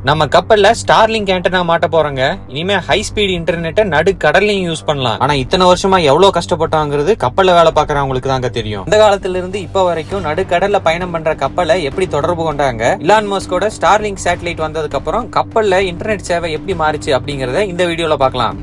நம்ம கப்பல்ல Starlink antenna மாட்ட போறோங்க. இனிமே ஹை ஸ்பீட் இன்டர்நெட்டை நடு கடல்லையும் யூஸ் பண்ணலாம். ஆனா இத்தனை வருஷமா எவ்வளவு கஷ்டப்பட்டாங்கிறது கப்பல்ல வேலை பாக்குறவங்களுக்கு தாங்க தெரியும். இந்த காலத்துல இருந்து இப்ப வரைக்கும் நடு கடல்ல பயணம் பண்ற கப்பலை எப்படி தொடர்பு கொண்டாங்க, இலான் மஸ்கோட ஸ்டார்லிங்க் சேட்டலைட் வந்ததுக்கு அப்புறம் கப்பல்ல இன்டர்நெட் சேவை எப்படி மாறிச்சு அப்படிங்கறத இந்த வீடியோல பார்க்கலாம்.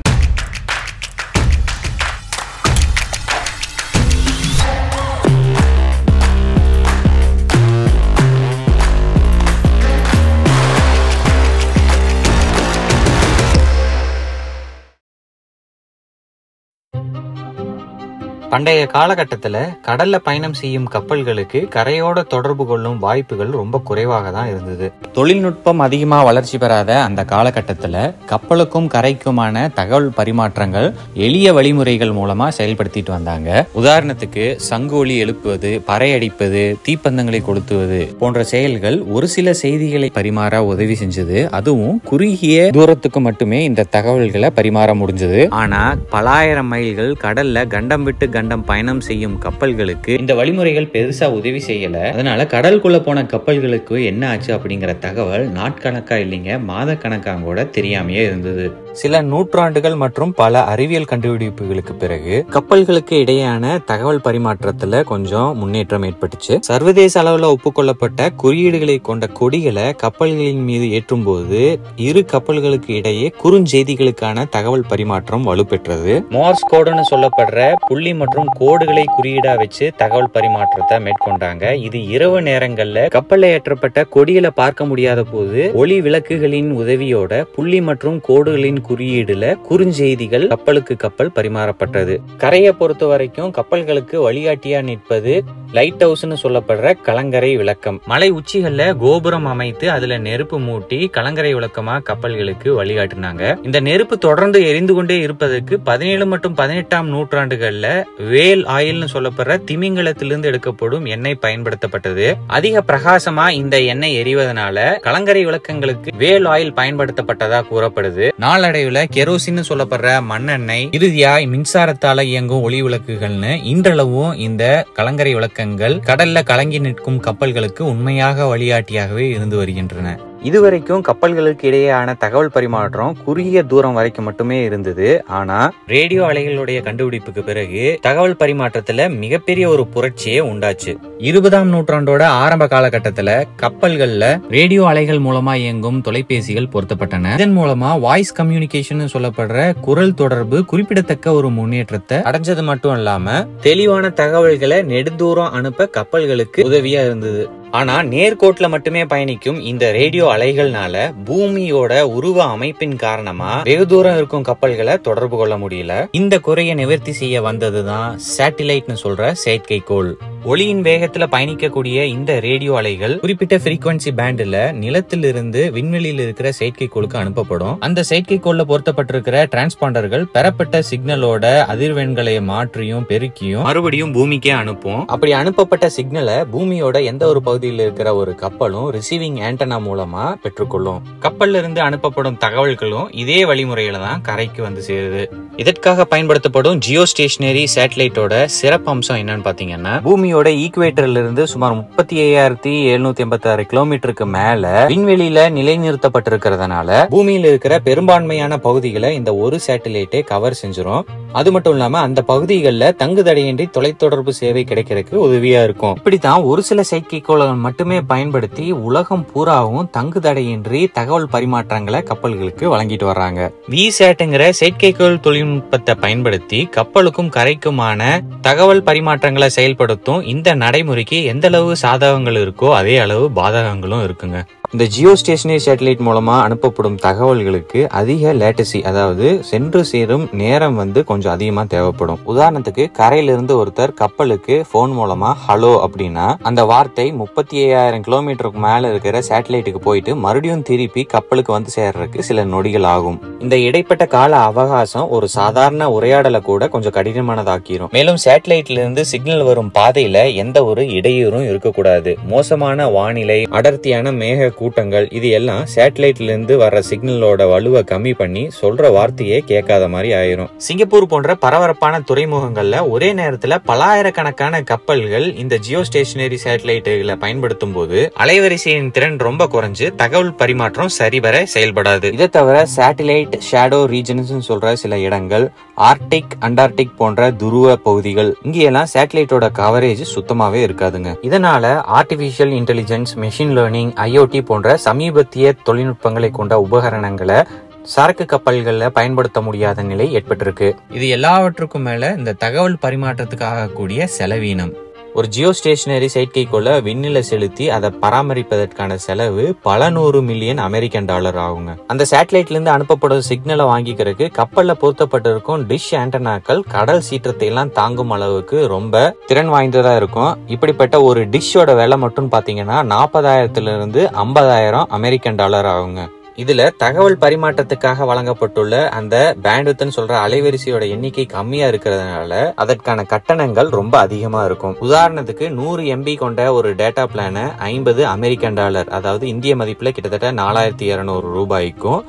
பண்டைய காலகட்டத்துல கடல்ல பயணம் செய்யும் கப்பல்களுக்கு கரையோட தொடர்பு கொள்ளும் வாய்ப்புகள் ரொம்ப குறைவாக தான் இருந்தது. தொழில்நுட்பம் அதிகமா வளர்ச்சி பெறாத அந்த காலகட்டத்துல கப்பலுக்கும் கரைக்குமான தகவல் பரிமாற்றங்கள் எளிய வழிமுறைகள் மூலமா செயல்படுத்திட்டு வந்தாங்க. உதாரணத்துக்கு சங்கு ஒலி எழுப்புவது, பறை அடிப்பது, தீப்பந்தங்களை கொளுத்துவது போன்ற செயல்கள் ஒரு சில செய்திகளை பரிமாற உதவி செஞ்சது. அதுவும் குறுகிய தூரத்துக்கு மட்டுமே இந்த தகவல்களை பரிமாற முடிஞ்சது. ஆனா பலாயிரம் மைல்கள் கடல்ல கண்டம் விட்டு கண்டம் பயணம் செய்யும் கப்பல்களுக்கு இந்த வழிமுறைகள் பெருசா உதவி செய்யல. அதனால கடலுக்குள்ள போன கப்பல்களுக்கு என்ன ஆச்சு அப்படிங்கிற தகவல் நாட்கணக்கா இல்லைங்க, மாத கணக்கா கூட தெரியாமையே இருந்தது. சில நூற்றாண்டுகள் மற்றும் பல அறிவியல் கண்டுபிடிப்புகளுக்கு பிறகு கப்பல்களுக்கு இடையேயான தகவல் பரிமாற்றத்துல கொஞ்சம் முன்னேற்றம் ஏற்பட்டுச்சு. சர்வதேச அளவுல ஒப்புக்கொள்ளப்பட்ட குறியீடுகளை கொண்ட கொடிகளை கப்பல்களின் மீது ஏற்றும் போது இரு கப்பல்களுக்கு இடையே குறுஞ்செய்திகளுக்கான தகவல் பரிமாற்றம் வலுப்பெற்றது. மோர்ஸ் கோடுன்னு சொல்லப்படுற புள்ளி மற்றும் கோடுகளை குறியீடா வச்சு தகவல் பரிமாற்றத்தை மேற்கொண்டாங்க. இது இரவு நேரங்கள்ல கப்பல்ல ஏற்றப்பட்ட கொடிகளை பார்க்க முடியாத போது ஒளி விளக்குகளின் உதவியோட புள்ளி மற்றும் கோடுகளின் குறியீடுல குறுஞ்செய்திகள் கப்பலுக்கு கப்பல் பரிமாறப்பட்டது. கரையை பொறுத்த வரைக்கும் கப்பல்களுக்கு வழிகாட்டியா நிற்பது லைட் ஹவுஸ்னு சொல்லப்படுற கலங்கரை விளக்கம். மலை உச்சிகள்ல கோபுரம் அமைத்து அதுல நெருப்பு மூட்டி கலங்கரை விளக்கமா கப்பல்களுக்கு வழிகாட்டினாங்க. இந்த நெருப்பு தொடர்ந்து எரிந்து கொண்டே இருப்பதற்கு 17 மற்றும் 18ஆம் நூற்றாண்டுகள்ல வேல் ஆயில்னு சொல்லப்படுற திமிங்கலத்திலிருந்து எடுக்கப்படும் எண்ணெய் பயன்படுத்தப்பட்டது. அதிக பிரகாசமா இந்த எண்ணெய் எரிவதனால கலங்கரை விளக்கங்களுக்கு வேல் ஆயில் பயன்படுத்தப்பட்டதா கூறப்படுது. நாளடைவுல கெரோசின் சொல்லப்படுற மண்ணெண்ணெய், இறுதியா மின்சாரத்தால இயங்கும் ஒளி விளக்குகள்னு இன்றளவும் இந்த கலங்கரை விளக்கங்கள் கடல்ல கலங்கி நிற்கும் கப்பல்களுக்கு உண்மையாக வழிகாட்டியாகவே இருந்து வருகின்றன. இதுவரைக்கும் கப்பல்களுக்கு இடையேயான தகவல் பரிமாற்றம் குறுகிய தூரம் வரைக்கும் மட்டுமே இருந்தது. ஆனா ரேடியோ அலைகளுடைய கண்டுபிடிப்புக்கு பிறகு தகவல் பரிமாற்றத்துல மிகப்பெரிய ஒரு புரட்சியே உண்டாச்சு. 20ஆம் நூற்றாண்டோட ஆரம்ப காலகட்டத்துல கப்பல்கள்ல ரேடியோ அலைகள் மூலமா இயங்கும் தொலைபேசிகள் பொருத்தப்பட்டன. இதன் மூலமா வாய்ஸ் கம்யூனிகேஷன் சொல்லப்படுற குரல் தொடர்பு குறிப்பிடத்தக்க ஒரு முன்னேற்றத்தை அடைஞ்சது மட்டும் இல்லாம தெளிவான தகவல்களை நெடுந்தூரம் அனுப்ப கப்பல்களுக்கு உதவியா இருந்தது. ஆனா நேர்கோட்டுல மட்டுமே பயணிக்கும் இந்த ரேடியோ அலைகள்னால பூமியோட உருவ அமைப்பின் காரணமா வெகு தூரம் இருக்கும் கப்பல்களை தொடர்பு கொள்ள முடியல. இந்த குறையை நிவர்த்தி செய்ய வந்ததுதான் சேட்டிலைட்னு சொல்ற செயற்கைக்கோள். ஒளியின் வேகத்துல பயணிக்கக்கூடிய இந்த ரேடியோ அலைகள் குறிப்பிட்ட ஃப்ரீக்வன்சி பேண்ட்ல நிலத்திலிருந்து விண்வெளியில் இருக்கிற செயற்கைக்கோளுக்கு அனுப்பப்படும். அந்த செயற்கைக்கோள்ல பொருத்தப்பட்டிருக்கிற டிரான்ஸ்பாண்டர்கள் பெறப்பட்ட சிக்னலோட அதிர்வெண்களை மாற்றியும் பெருக்கியும் மறுபடியும் பூமிக்கே அனுப்பும். அப்படி அனுப்பப்பட்ட சிக்னலை பூமியோட எந்த ஒரு பகுதியில் இருக்கிற ஒரு கப்பலும் ரிசீவிங் ஆண்டனா மூலமா பெற்றுக்கொள்ளும். கப்பல்ல இருந்து அனுப்பப்படும் தகவல்களும் இதே வழிமுறையில தான் கரைக்கு வந்து சேருது. இதற்காக பயன்படுத்தப்படும் ஜியோ ஸ்டேஷனரி சேட்டலைட்டோட சிறப்பு அம்சம் என்னன்னு பாத்தீங்கன்னா, பூமியோட ஈக்குவேட்டர்ல இருந்து சுமார் 35,786 கிலோமீட்டருக்கு மேல விண்வெளியில நிலைநிறுத்தப்பட்டிருக்கிறதுனால பூமியில இருக்கிற பெரும்பான்மையான பகுதிகளை இந்த ஒரு சேட்டலைட்டே கவர் செஞ்சிரும். அது மட்டும் இல்லாம அந்த பகுதிகளில் தங்குதடையின்றி தொலைத்தொடர்பு சேவை கிடைக்கிறதுக்கு உதவியா இருக்கும். இப்படித்தான் ஒரு சில செயற்கைக்கோள்கள் மட்டுமே பயன்படுத்தி உலகம் பூராவும் தங்குதடையின்றி தகவல் பரிமாற்றங்களை கப்பல்களுக்கு வழங்கிட்டு வர்றாங்க. விசேட்ங்கிற செயற்கைக்கோள் தொழில்நுட்பத்தை பயன்படுத்தி கப்பலுக்கும் கரைக்குமான தகவல் பரிமாற்றங்களை செயல்படுத்தும் இந்த நடைமுறைக்கு எந்த அளவு சாதகங்கள் இருக்கோ அதே அளவு பாதகங்களும் இருக்குங்க. இந்த ஜியோ ஸ்டேஷனரி சேட்டலைட் மூலமா அனுப்பப்படும் தகவல்களுக்கு அதிக லேட்டசி, அதாவது சென்று சேரும் நேரம் கொஞ்சம் அதிகமா தேவைப்படும். உதாரணத்துக்கு கரையிலிருந்து ஒருத்தர் கப்பலுக்கு போன் மூலமா ஹலோ அப்படின்னா அந்த வார்த்தை 37,000 கிலோமீட்டருக்கு மேல இருக்கிற சேட்டலைட்டுக்கு போயிட்டு மறுபடியும் திருப்பி கப்பலுக்கு வந்து சேர்றதுக்கு சில நொடிகள் ஆகும். இந்த இடைப்பட்ட கால அவகாசம் ஒரு சாதாரண உரையாடலை கூட கொஞ்சம் கடினமானதாக்கிரும். மேலும் சேட்டலைட்ல இருந்து சிக்னல் வரும் பாதையில எந்த ஒரு இடையூறும் இருக்கக்கூடாது. மோசமான வானிலை, அடர்த்தியான மேக கூட்டங்கள், இது எல்லாம் சேட்டலைட்ல இருந்து வர்ற சிக்னலோட வலுவை கம்மி பண்ணி சொல்ற வார்த்தையே கேட்காத மாதிரி ஆயிரும். சிங்கப்பூர் போன்ற பரபரப்பான துறைமுகங்கள்ல ஒரே நேரத்துல பலாயிரக்கணக்கான கப்பல்கள் இந்த ஜியோ ஸ்டேஷனரி சேட்டலைட்டுகளை பயன்படுத்தும் போது அலைவரிசையின் திறன் ரொம்ப குறைஞ்சு தகவல் பரிமாற்றம் சரிவர செயல்படாது. இதை தவிர சேட்டலைட் ஷேடோ ரீஜன்ஸ் சொல்ற சில இடங்கள், ஆர்டிக், அண்டார்டிக் போன்ற துருவ பகுதிகள், இங்கெல்லாம் சேட்டலைட்டோட கவரேஜ் சுத்தமாவே இருக்காதுங்க. இதனால artificial intelligence, machine learning, IoT போன்ற சமீபத்திய தொழில்நுட்பங்களை கொண்ட உபகரணங்களை சரக்கு கப்பல்கள்ல பயன்படுத்த முடியாத நிலை ஏற்பட்டிருக்கு. இது எல்லாவற்றுக்கும் மேல இந்த தகவல் பரிமாற்றத்துக்காக கூடிய செலவீனம். ஒரு ஜியோ ஸ்டேஷனரி செயற்கைக்கோளை விண்ணில செலுத்தி அதை பராமரிப்பதற்கான செலவு பல 100 மில்லியன் அமெரிக்கன் டாலர் ஆகுங்க. அந்த சேட்டலைட்ல இருந்து அனுப்பப்படும் சிக்னலை வாங்கிக்கிறதுக்கு கப்பல்ல பொருத்தப்பட்டிருக்கும் டிஷ் ஆண்டனாக்கள் கடல் சீற்றத்தை எல்லாம் தாங்கும் அளவுக்கு ரொம்ப திறன் வாய்ந்ததா இருக்கும். இப்படிப்பட்ட ஒரு டிஷ்ஷோட விலை மட்டும் பாத்தீங்கன்னா 40,000 இருந்து 50,000 அமெரிக்கன் டாலர் ஆகுங்க. இதுல தகவல் பரிமாற்றத்துக்காக வழங்கப்பட்டுள்ள அந்த பேண்ட்வித்னு சொல்ற அலைவரிசையோட எண்ணிக்கை கம்மியா இருக்கிறதுனால அதற்கான கட்டணங்கள் ரொம்ப அதிகமா இருக்கும். உதாரணத்துக்கு 100 MB கொண்ட ஒரு டேட்டா பிளான 50 அமெரிக்கன் டாலர், அதாவது இந்திய மதிப்புல கிட்டத்தட்ட 4200 ரூபாய்க்கும்,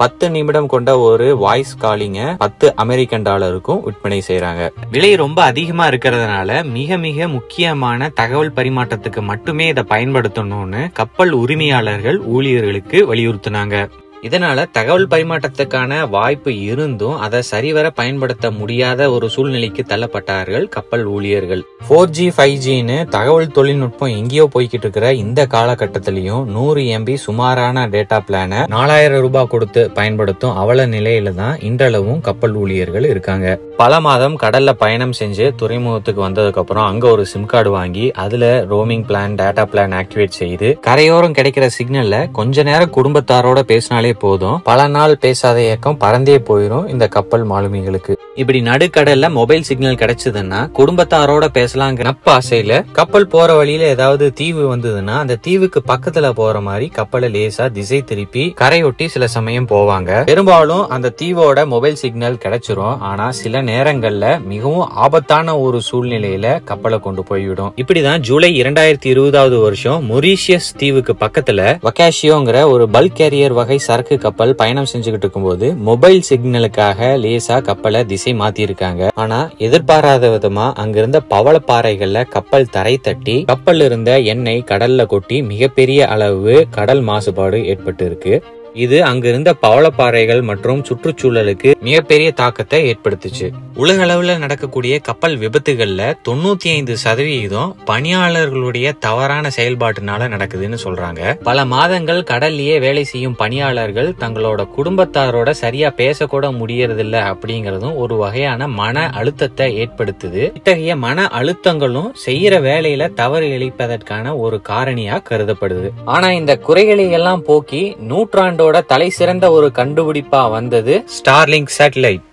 10 நிமிடம் கொண்ட ஒரு வாய்ஸ் காலிங்க 10 அமெரிக்கன் டாலருக்கும் விற்பனை செய்யறாங்க. விலை ரொம்ப அதிகமா இருக்கிறதுனால மிக மிக முக்கியமான தகவல் பரிமாற்றத்துக்கு மட்டுமே இதை பயன்படுத்தணும்னு கப்பல் உரிமையாளர்கள் ஊழியர்களுக்கு வலியுறுத்தினாங்க. இதனால தகவல் பரிமாற்றத்துக்கான வாய்ப்பு இருந்தும் அதை சரிவர பயன்படுத்த முடியாத ஒரு சூழ்நிலைக்கு தள்ளப்பட்டார்கள் கப்பல் ஊழியர்கள். 4G 5Gன்னு தகவல் தொழில்நுட்பம் எங்கேயோ போய்கிட்டு இருக்கிற இந்த காலகட்டத்திலையும் 100 MB சுமாரான டேட்டா பிளான 4000 ரூபாய் கொடுத்து பயன்படுத்தும் அவல நிலையில தான் இன்றளவும் கப்பல் ஊழியர்கள் இருக்காங்க. பல மாதம் கடல்ல பயணம் செஞ்சு துறைமுகத்துக்கு வந்ததுக்கு அப்புறம் அங்க ஒரு சிம் கார்டு வாங்கி அதுல roaming plan, data plan activate செய்து கரையோரம் கிடைக்கிற சிக்னல்ல கொஞ்ச நேரம் குடும்பத்தாரோட பேசினாலே போதும், பல நாள் பேசாத இயக்கம் பறந்தே போயிரும் இந்த கப்பல் மாலுமிகளுக்கு. இப்படி நடுக்கடல்ல மொபைல் சிக்னல் கிடைச்சதுன்னா குடும்பத்தாரோட பேசலாங்கிற நப்ப ஆசையில கப்பல் போற வழியில ஏதாவது தீவு வந்ததுன்னா அந்த தீவுக்கு பக்கத்துல போற மாதிரி கப்பலை லேசா திசை திருப்பி கரையொட்டி சில சமயம் போவாங்க. பெரும்பாலும் அந்த தீவோட மொபைல் சிக்னல் கிடைச்சிரும். ஆனா சில நேரங்கள்ல மிகவும் ஆபத்தான ஒரு சூழ்நிலையில கப்பலை கொண்டு போய்விடும். இப்படிதான் ஜூலை 2020 வருஷம் மொரீஷியஸ் தீவுக்கு பக்கத்துல வக்காஷியோங்கிற ஒரு பல்க் கேரியர் வகை சரக்கு கப்பல் பயணம் செஞ்சுக்கிட்டு இருக்கும்போது மொபைல் சிக்னலுக்காக லேசா கப்பலை திசை மாத்தி இருக்காங்க. ஆனா எதிர்பாராத விதமா அங்கிருந்த பவளப்பாறைகள்ல கப்பல் தரை தட்டி கப்பல் இருந்த எண்ணெய் கடல்ல கொட்டி மிகப்பெரிய அளவு கடல் மாசுபாடு ஏற்பட்டு இருக்கு. இது அங்கிருந்த பவளப்பாறைகள் மற்றும் சுற்றுச்சூழலுக்கு மிகப்பெரிய தாக்கத்தை ஏற்படுத்துச்சு. உலக அளவுல நடக்கக்கூடிய கப்பல் விபத்துகள்ல 95% பணியாளர்களுடைய தவறான செயல்பாட்டினால நடக்குதுன்னு சொல்றாங்க. பல மாதங்கள் கடல்லையே வேலை செய்யும் பணியாளர்கள் தங்களோட குடும்பத்தாரோட சரியா பேசக்கூட முடியறதில்ல அப்படிங்கறதும் ஒரு வகையான மன அழுத்தத்தை ஏற்படுத்துது. இத்தகைய மன அழுத்தங்களும் செய்யற வேலையில தவறு இழைப்பதற்கான ஒரு காரணியா கருதப்படுது. ஆனா இந்த குறைகளை எல்லாம் போக்கி நூற்றாண்டோட தலை சிறந்த ஒரு கண்டுபிடிப்பா வந்தது ஸ்டார்லிங்க் சேட்டலைட்.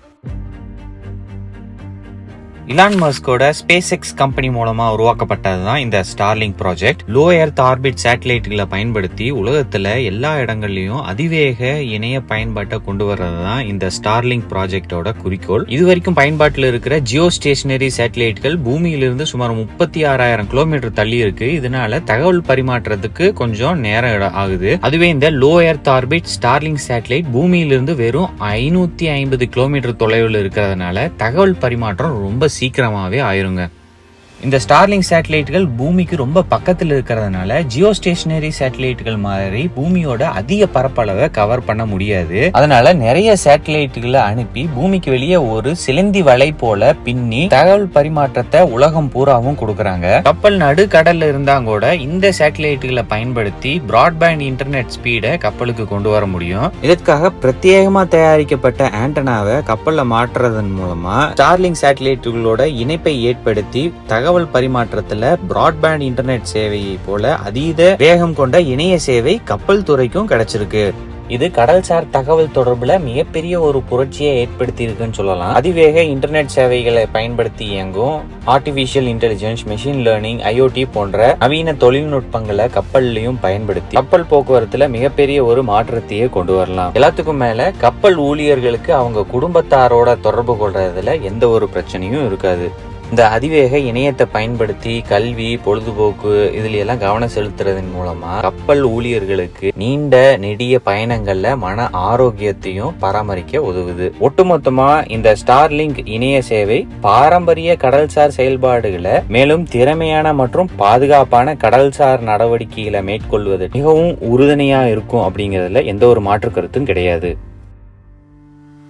இலான் மஸ்கோட ஸ்பேஸ் எக்ஸ் கம்பெனி மூலமா உருவாக்கப்பட்டதுதான் இந்த Starlink project. Low earth orbit சேட்டலைட்டுகளை பயன்படுத்தி உலகத்துல எல்லா இடங்கள்லயும் அதிவேக இணைய பயன்பாட்டை கொண்டு வர்றதுதான் இந்த ஸ்டார்லிங்க் ப்ராஜெக்டோட குறிக்கோள். இதுவரைக்கும் பயன்பாட்டில் இருக்கிற ஜியோ ஸ்டேஷனரி சேட்டலைட்டுகள் பூமியிலிருந்து சுமார் 36,000 கிலோமீட்டர் தள்ளி இருக்கு. இதனால தகவல் பரிமாற்றத்துக்கு கொஞ்சம் நேரம் ஆகுது. அதுவே இந்த low earth orbit Starlink satellite பூமியிலிருந்து வெறும் 550 கிலோமீட்டர் தொலைவில் இருக்கிறதுனால தகவல் பரிமாற்றம் ரொம்ப சீக்கிரமாவே ஆயிருங்க. இந்த ஸ்டார்லிங்க் சேட்டலைட்டுகள் பூமிக்கு ரொம்ப பக்கத்தில் இருக்கிறதுனால ஜியோ ஸ்டேஷனரி சேட்டலைட்டுகள் மாதிரி பூமியோட அதிக பரப்பளவை கவர் பண்ண முடியாது. அதனால நிறைய சேட்டலைட்டுகளை அனுப்பி பூமிக்கு வெளியே ஒரு சிலந்தி வலை போல பின்னி தகவல் பரிமாற்றத்தை உலகம் பூராவும் கொடுக்கறாங்க. கப்பல் நடு கடல்ல இருந்தா கூட இந்த சேட்டலைட்டுகளை பயன்படுத்தி பிராட்பேண்ட் இன்டர்நெட் ஸ்பீடை கப்பலுக்கு கொண்டு வர முடியும். இதற்காக பிரத்யேகமா தயாரிக்கப்பட்ட ஆண்டனாவை கப்பல்ல மாற்றுறதன் மூலமா ஸ்டார்லிங்க் சேட்டலைட்டுகளோட இணைப்பை ஏற்படுத்தி தகவல் பரிமாற்றத்துல பிராட்பேண்ட் இன்டர்நெட் சேவையை போல அதீத வேகம் கொண்ட இணைய சேவை கப்பல் துறைக்கும் கிடைச்சிருக்கு. இது கடல்சார் தகவல் தொடர்புல மிகப்பெரிய ஒரு புரட்சியை ஏற்படுத்தி இருக்குன்னு சொல்லலாம். அதிவேக இன்டர்நெட் சேவைகளை பயன்படுத்தி இயங்கும் artificial intelligence, machine learning, IoT போன்ற நவீன தொழில்நுட்பங்களை கப்பல்லையும் பயன்படுத்தி கப்பல் போக்குவரத்துல மிகப்பெரிய ஒரு மாற்றத்தையே கொண்டு வரலாம். எல்லாத்துக்கும் மேல கப்பல் ஊழியர்களுக்கு அவங்க குடும்பத்தாரோட தொடர்பு கொள்றதுல எந்த ஒரு பிரச்சனையும் இருக்காது. இந்த அதிவேக இணையத்தை பயன்படுத்தி கல்வி, பொழுதுபோக்கு இதுல எல்லாம் கவனம் செலுத்துறதன் மூலமா கப்பல் ஊழியர்களுக்கு நீண்ட நெடிய பயணங்கள்ல மன ஆரோக்கியத்தையும் பராமரிக்க உதவுது. ஒட்டுமொத்தமா இந்த ஸ்டார்லிங்க் இணைய சேவை பாரம்பரிய கடல்சார் செயல்பாடுகளை மேலும் திறமையான மற்றும் பாதுகாப்பான கடல்சார் நடவடிக்கைகளை மேற்கொள்வது மிகவும் உறுதுணையா இருக்கும் அப்படிங்கறதுல எந்த ஒரு மாற்று கருத்தும் கிடையாது.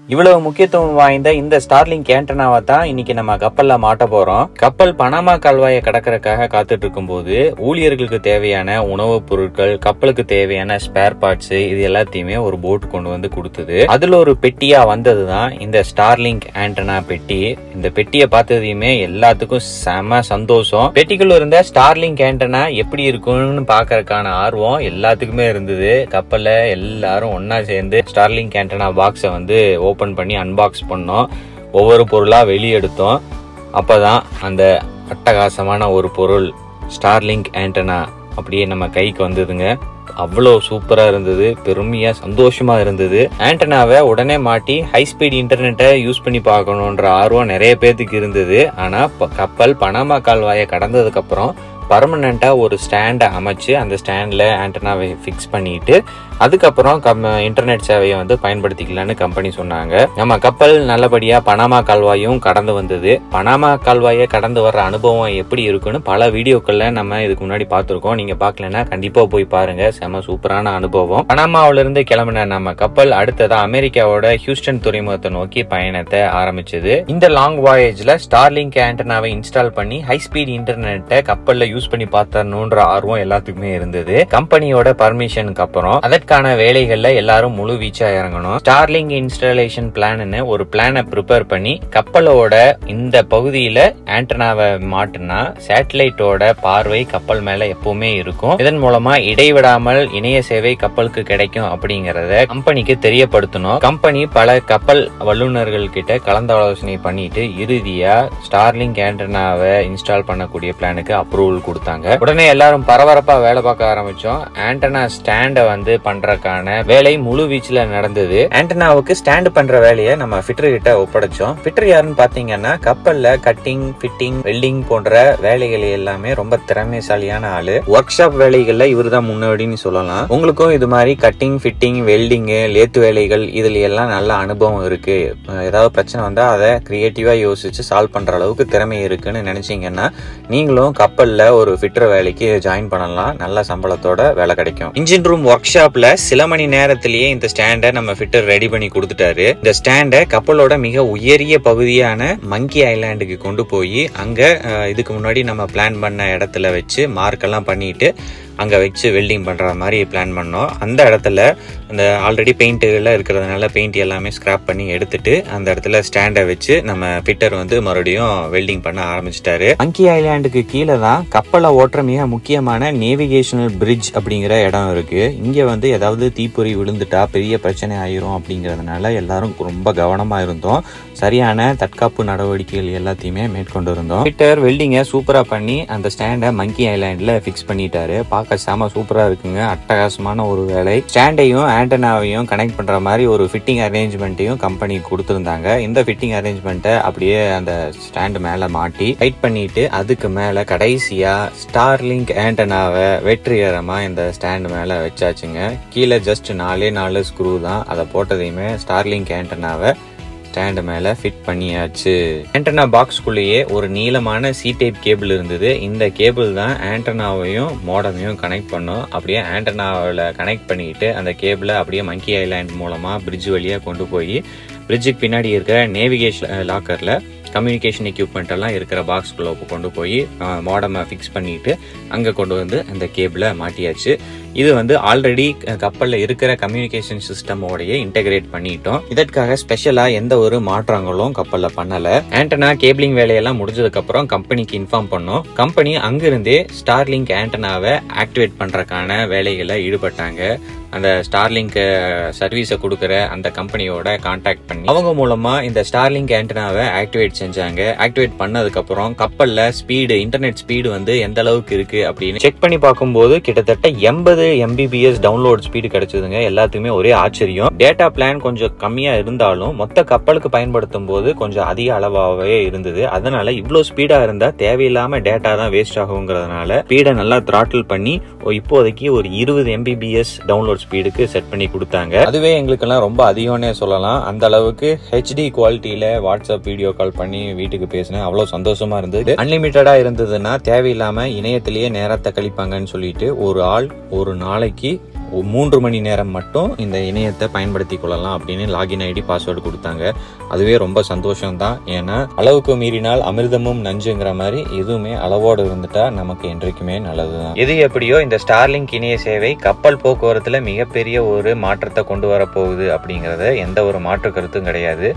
இவ்வளவு முக்கியத்துவம் வாய்ந்த இந்த ஸ்டார்லிங்க் ஆண்டனாவை தான் இன்னைக்கு நம்ம கப்பல்ல மாட்ட போறோம். கப்பல் பனாமா கால்வாயை கடக்கறதுக்காக காத்துட்டு இருக்கும் போது ஊழியர்களுக்கு தேவையான உணவுப் பொருட்கள், கப்பலுக்கு தேவையான ஸ்பேர் பார்ட்ஸ் இது எல்லாத்தையுமே ஒரு போட் கொண்டு வந்து கொடுத்தது. அதுல ஒரு பெட்டியா வந்ததுதான் இந்த ஸ்டார்லிங்க் ஆண்டனா பெட்டி. இந்த பெட்டியை பார்த்ததையுமே எல்லாத்துக்கும் செம சந்தோஷம். பெட்டிக்குள்ள இருந்த ஸ்டார்லிங்க் ஆண்டனா எப்படி இருக்கும்னு பாக்கறதுக்கான ஆர்வம் எல்லாத்துக்குமே இருந்தது. கப்பல்ல எல்லாரும் ஒன்னா சேர்ந்து ஸ்டார்லிங்க் ஆண்டனா பாக்ஸை வந்து ஓபன் பண்ணி அன்பாக்ஸ் பண்ணோம். ஒவ்வொரு பொருளா வெளியெடுத்தோம். அப்பதான் அந்த அட்டகாசமான ஒரு பொருள் ஸ்டார்லிங்க் ஆண்டனா அப்படியே நம்ம கைக்கு வந்ததுங்க. அவ்வளோ சூப்பரா இருந்தது, பெருமையா சந்தோஷமா இருந்தது. ஆண்டனாவை உடனே மாட்டி ஹை ஸ்பீட் இன்டர்நெட்டை யூஸ் பண்ணி பார்க்கணுன்ற ஆர்வம் நிறைய பேருக்கு இருந்தது. ஆனா கப்பல் பனாமா கால்வாயை கடந்ததுக்கு அப்புறம் பர்மனண்டா ஒரு ஸ்டாண்டை அமைச்சு அந்த ஸ்டாண்ட்ல ஆண்டனாவை ஃபிக்ஸ் பண்ணிட்டு அதுக்கப்புறம் இன்டர்நெட் சேவையை வந்து பயன்படுத்திக்கலான்னு கம்பெனி சொன்னாங்க. நம்ம கப்பல் நல்லபடியா பனாமா கால்வாயும் கடந்து வந்தது. பனாமா கால்வாயை கடந்து வர்ற அனுபவம் எப்படி இருக்குன்னு பல வீடியோக்கள்ல நம்ம இதுக்கு முன்னாடி பார்த்திருக்கோம். நீங்க பார்க்கலன்னா கண்டிப்பா போய் பாருங்க, செம சூப்பரான அனுபவம். பனாமாவில இருந்து கிளம்பின நம்ம கப்பல் அடுத்ததா அமெரிக்காவோட ஹியூஸ்டன் துறைமுகத்தை நோக்கி பயணத்தை ஆரம்பிச்சது. இந்த லாங் வாயேஜ்ல ஸ்டார்லிங்க் ஆண்டனாவை இன்ஸ்டால் பண்ணி ஹை ஸ்பீட் இன்டர்நெட்டை கப்பல்ல யூஸ் பண்ணி பார்த்தணும்ன்ற ஆர்வம் எல்லாத்துக்குமே இருந்தது. கம்பெனியோட பர்மிஷனுக்கு அப்புறம் அதற்கான வேலைகள்ல எல்லாரும் முழு வீச்சா இறங்கணும். ஸ்டார்லிங்க் இன்ஸ்டாலேஷன் பிளான்னு ஒரு பிளானை ப்ரிப்பேர் பண்ணி கப்பலோட இந்த பகுதியில ஆண்டனாவை மாட்டினா சேட்டலைட்டோட பார்வை கப்பல் மேல எப்பவுமே இருக்கும். இதன் மூலமா இடைவிடாமல் இணைய சேவை கப்பலுக்கு கிடைக்கும் அப்படிங்கறத கம்பெனிக்கு தெரியப்படுத்தணும். கம்பெனி பல கப்பல் வல்லுநர்கள் கிட்ட கலந்தாலோசனை பண்ணிட்டு இறுதியா ஸ்டார்லிங்க் ஆண்டனாவை இன்ஸ்டால் பண்ணக்கூடிய பிளானுக்கு அப்ரூவல் கொடுத்தாங்க. உடனே எல்லாரும் பரபரப்பா வேலை பார்க்க ஆரம்பிச்சோம். ஆண்டனா ஸ்டாண்ட வந்து பண்றதுக்கான வேலை முழு வீச்சுல நடந்தது. ஆண்டனாவுக்கு ஸ்டாண்ட் பண்ற வேலையை நம்ம ஃபிட்டர் கிட்ட ஒப்படைச்சோம். ஃபிட்டர் யாருன்னு பாத்தீங்கன்னா கப்பல்ல கட்டிங், ஃபிட்டிங், வெல்டிங் போன்ற வேலைகள் எல்லாமே ரொம்ப திறமைசாலியான ஆளு. ஒர்க் ஷாப் வேலைகள்ல இவர் தான் முன்னோடின்னு சொல்லலாம். உங்களுக்கும் இது மாதிரி கட்டிங், ஃபிட்டிங், வெல்டிங், லேத்து வேலைகள் இதுல எல்லாம் நல்ல அனுபவம் இருக்கு, ஏதாவது பிரச்சனை வந்தா அதை கிரியேட்டிவா யோசிச்சு சால்வ் பண்ற அளவுக்கு திறமை இருக்குன்னு நினைச்சீங்கன்னா நீங்களும் கப்பல்ல ஒரு ஃபிட்டர் வேலைக்கு ஜாயின் பண்ணலாம். நல்ல சம்பளத்தோட வேலை கிடைக்கும். இன்ஜின் ரூம் ஒர்க் ஷாப்ல சில மணி நேரத்திலேயே இந்த ஸ்டாண்டை நம்ம ஃபிட்டர் ரெடி பண்ணி கொடுத்துட்டாரு. இந்த ஸ்டாண்டை கப்பலோட மிக உயரிய பகுதியான மங்கி ஐலாண்டுக்கு கொண்டு போய் அங்க இதுக்கு முன்னாடி நம்ம பிளான் பண்ண இடத்துல வச்சு மார்க் எல்லாம் பண்ணிட்டு அங்க வச்சு வெல்டிங் பண்ற மாதிரி பிளான் பண்ணோம். அந்த இடத்துல அந்த ஆல்ரெடி பெயிண்ட்ல இருக்கிறதுனால பெயிண்ட் எல்லாமே ஸ்கிராப் பண்ணி எடுத்துட்டு அந்த இடத்துல ஸ்டாண்டை வச்சு நம்ம ஃபிட்டர் வந்து மறுபடியும் வெல்டிங் பண்ண ஆரம்பிச்சிட்டாரு. மங்கி ஐலாண்டுக்கு கீழே தான் கப்பலை ஓட்டுற மிக முக்கியமான நேவிகேஷனல் பிரிட்ஜ் அப்படிங்கிற இடம் இருக்கு. இங்க வந்து ஏதாவது தீப்பொறி விழுந்துட்டா பெரிய பிரச்சனை ஆயிரும் அப்படிங்கறதுனால எல்லாரும் ரொம்ப கவனமா இருந்தோம். சரியான தற்காப்பு நடவடிக்கைகள் எல்லாத்தையுமே மேற்கொண்டு இருந்தோம். ஃபிட்டர் வெல்டிங்கை சூப்பரா பண்ணி அந்த ஸ்டாண்டை மங்கி ஐலாண்ட்ல பிக்ஸ் பண்ணிட்டாரு. செம சூப்பரா இருக்குங்க, அட்டகாசமான ஒரு வேலை. ஸ்டாண்டையும் ஆண்டனாவையும் கனெக்ட் பண்ற மாதிரி ஒரு ஃபிட்டிங் அரேஞ்ச்மெண்ட்டையும் கம்பெனி கொடுத்திருந்தாங்க. இந்த ஃபிட்டிங் அரேஞ்ச்மெண்ட்டை அப்படியே அந்த ஸ்டாண்ட் மேல மாட்டி டைட் பண்ணிட்டு அதுக்கு மேல கடைசியா ஸ்டார்லிங்க் ஆண்டனாவை வெற்றிகரமா இந்த ஸ்டாண்ட் மேல வச்சாச்சுங்க. கீழே ஜஸ்ட் 4 ஸ்க்ரூ தான். அதை போட்டதையுமே ஸ்டார்லிங்க் ஆண்டனாவை ஸ்டாண்ட் மேல ஃபிட் பண்ணியாச்சு. ஆண்டனா பாக்ஸ்குள்ளேயே ஒரு நீளமான சி டைப் கேபிள் இருந்தது. இந்த கேபிள் தான் ஆண்டனாவையும் மோடமையும் கனெக்ட் பண்ணும். அப்படியே ஆண்டனாவில் கனெக்ட் பண்ணிட்டு அந்த கேபிளை அப்படியே மங்கி ஐலாண்ட் மூலமா பிரிட்ஜ் வழியா கொண்டு போய் பிரிட்ஜுக்கு பின்னாடி இருக்கிற நேவிகேஷன் லாக்கர்ல கம்யூனிகேஷன் எக்யூப்மெண்ட் எல்லாம் இருக்கிற பாக்ஸ்குள்ள கொண்டு போய் மோடமை ஃபிக்ஸ் பண்ணிட்டு அங்க கொண்டு வந்து அந்த கேபிளை மாட்டியாச்சு. இது வந்து ஆல்ரெடி கப்பல்ல இருக்கிற கம்யூனிகேஷன் சிஸ்டமோடைய இன்டெகிரேட் பண்ணிட்டோம். இதற்காக ஸ்பெஷலா எந்த ஒரு மாற்றங்களும் கப்பல்ல பண்ணல. ஆண்டனா கேபிளிங் வேலையெல்லாம் முடிஞ்சதுக்கு அப்புறம் கம்பெனிக்கு இன்ஃபார்ம் பண்ணோம். கம்பெனி அங்கிருந்தே ஸ்டார்லிங்க் ஆண்டனாவை ஆக்டிவேட் பண்றதுக்கான வேலைகளை ஈடுபட்டாங்க. அந்த ஸ்டார்லிங்க் சர்வீஸை கொடுக்குற அந்த கம்பெனியோட கான்டாக்ட் பண்ணி அவங்க மூலமா இந்த ஸ்டார்லிங்க் ஆண்டனாவை ஆக்டிவேட் செஞ்சாங்க. ஆக்டிவேட் பண்ணதுக்கு அப்புறம் கப்பல்ல ஸ்பீடு, இன்டர்நெட் ஸ்பீடு வந்து எந்த அளவுக்கு இருக்கு அப்படின்னு செக் பண்ணி பார்க்கும்போது கிட்டத்தட்ட 80 20 Mbps டவுன்லோட் ஸ்பீடு கிடைச்சதுங்க. எல்லாத்துக்குமே ஒரே ஆச்சரியம். டேட்டா பிளான் கொஞ்சம் கம்மியா இருந்தாலும் மொத்த கப்பலுக்கு பயன்படுத்தும் போது கொஞ்சம் அதிக அளவாகவே இருந்தது. அதனால இவ்வளவு ஸ்பீடா இருந்தா தேவையில்லாம டேட்டா தான் வேஸ்ட் ஆகுங்கிறதுனால ஸ்பீடை நல்லா த்ராட்டில் பண்ணி இப்போதைக்கு ஒரு 20 Mbps டவுன்லோட் ஸ்பீடுக்கு செட் பண்ணி கொடுத்தாங்க. அதுவே எங்களுக்கெல்லாம் ரொம்ப அதிகம்னே சொல்லலாம். அந்த அளவுக்கு HD குவாலிட்டியில வாட்ஸ்அப் வீடியோ கால் பண்ணி வீட்டுக்கு பேசினேன். அவ்வளவு சந்தோஷமா இருந்தது. அன்லிமிட்டடா இருந்ததுன்னா தேவையில்லாம இணையத்திலேயே நேரத்தை கழிப்பாங்கன்னு சொல்லிட்டு ஒரு ஆள் ஒரு நாளைக்கு 3 மணி நேரம் மட்டும் இந்த இணையத்தை பயன்படுத்தி கொள்ளலாம் அப்படின்னு லாகின் ஐடி பாஸ்வேர்டு கொடுத்தாங்க. அதுவே ரொம்ப சந்தோஷம் தான். ஏன்னா அளவுக்கு மீறினால் அமிர்தமும் நஞ்சுங்கிற மாதிரி எதுவுமே அளவோடு இருந்துட்டா நமக்கு என்றைக்குமே நல்லதுதான். எது எப்படியோ இந்த ஸ்டார்லிங்க் இணைய சேவை கப்பல் போக்குவரத்துல மிகப்பெரிய ஒரு மாற்றத்தை கொண்டு வர போகுது அப்படிங்கறத எந்த ஒரு மாற்று கருத்தும் கிடையாது.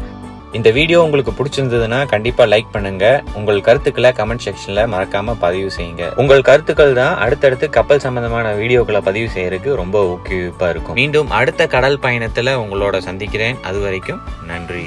இந்த வீடியோ உங்களுக்கு பிடிச்சிருந்ததுன்னா கண்டிப்பா லைக் பண்ணுங்க. உங்கள் கருத்துக்களை கமெண்ட் செக்ஷன்ல மறக்காம பதிவு செய்யுங்க. உங்கள் கருத்துக்கள் தான் அடுத்தடுத்து கப்பல் சம்பந்தமான வீடியோக்களை பதிவு செய்யறதுக்கு ரொம்ப ஊக்குவிப்பா இருக்கும். மீண்டும் அடுத்த கடல் பயணத்துல உங்களோட சந்திக்கிறேன். அது வரைக்கும் நன்றி.